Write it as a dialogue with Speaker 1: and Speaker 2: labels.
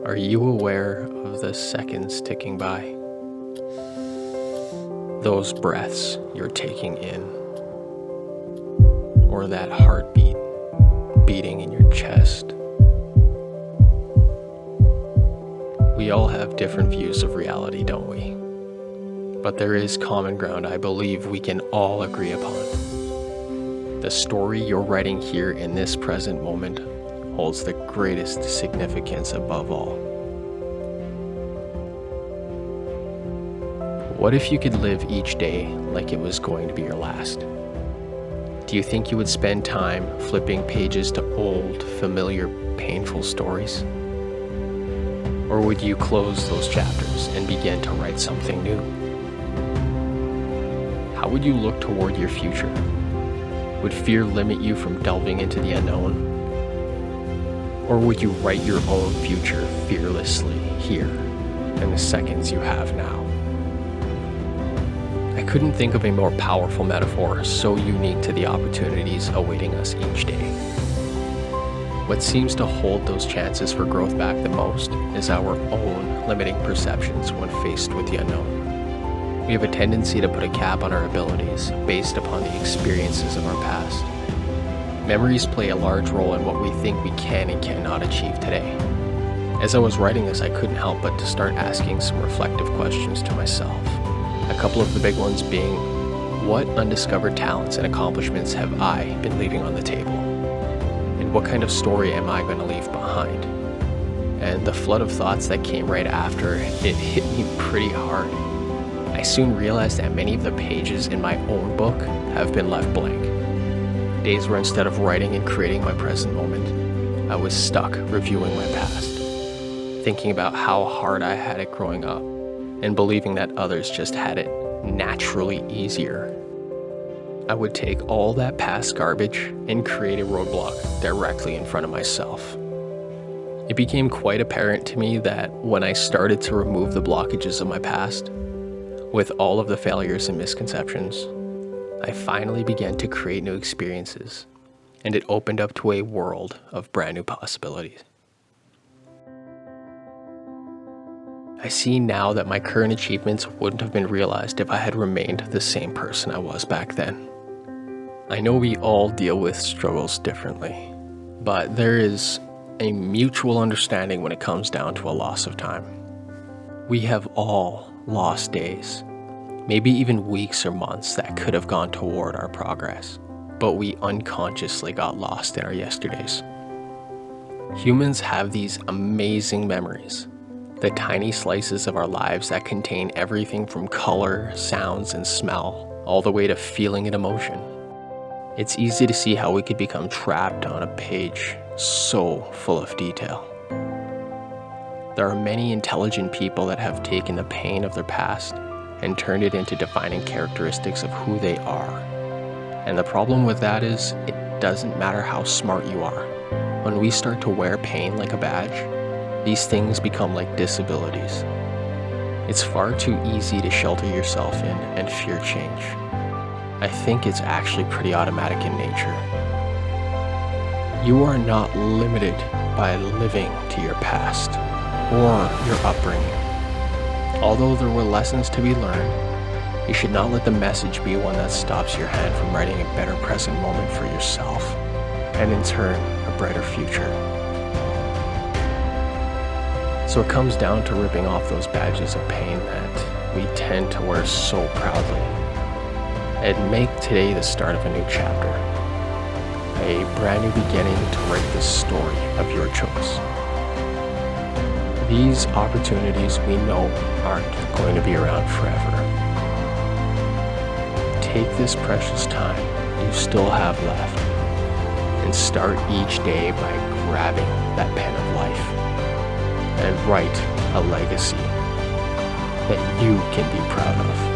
Speaker 1: Are you aware of the seconds ticking by? Those breaths you're taking in, or that heartbeat beating in your chest. We all have different views of reality, don't we? But there is common ground I believe we can all agree upon. The story you're writing here in this present moment holds the greatest significance above all. What if you could live each day like it was going to be your last? Do you think you would spend time flipping pages to old, familiar, painful stories? Or would you close those chapters and begin to write something new? How would you look toward your future? Would fear limit you from delving into the unknown? Or would you write your own future fearlessly here in the seconds you have now? I couldn't think of a more powerful metaphor so unique to the opportunities awaiting us each day. What seems to hold those chances for growth back the most is our own limiting perceptions when faced with the unknown. We have a tendency to put a cap on our abilities based upon the experiences of our past. Memories play a large role in what we think we can and cannot achieve today. As I was writing this, I couldn't help but to start asking some reflective questions to myself. A couple of the big ones being, what undiscovered talents and accomplishments have I been leaving on the table? And what kind of story am I going to leave behind? And the flood of thoughts that came right after, it hit me pretty hard. I soon realized that many of the pages in my own book have been left blank. Days where instead of writing and creating my present moment, I was stuck reviewing my past, thinking about how hard I had it growing up, and believing that others just had it naturally easier. I would take all that past garbage and create a roadblock directly in front of myself. It became quite apparent to me that when I started to remove the blockages of my past, with all of the failures and misconceptions, I finally began to create new experiences, and it opened up to a world of brand new possibilities. I see now that my current achievements wouldn't have been realized if I had remained the same person I was back then. I know we all deal with struggles differently, but there is a mutual understanding when it comes down to a loss of time. We have all lost days, maybe even weeks or months that could have gone toward our progress, but we unconsciously got lost in our yesterdays. Humans have these amazing memories, the tiny slices of our lives that contain everything from color, sounds, and smell, all the way to feeling and emotion. It's easy to see how we could become trapped on a page so full of detail. There are many intelligent people that have taken the pain of their past and turned it into defining characteristics of who they are. And the problem with that is, it doesn't matter how smart you are. When we start to wear pain like a badge, these things become like disabilities. It's far too easy to shelter yourself in and fear change. I think it's actually pretty automatic in nature. You are not limited by living to your past or your upbringing. Although there were lessons to be learned, you should not let the message be one that stops your hand from writing a better present moment for yourself, and in turn, a brighter future. So it comes down to ripping off those badges of pain that we tend to wear so proudly, and make today the start of a new chapter, a brand new beginning to write the story of your choice. These opportunities we know aren't going to be around forever. Take this precious time you still have left and start each day by grabbing that pen of life and write a legacy that you can be proud of.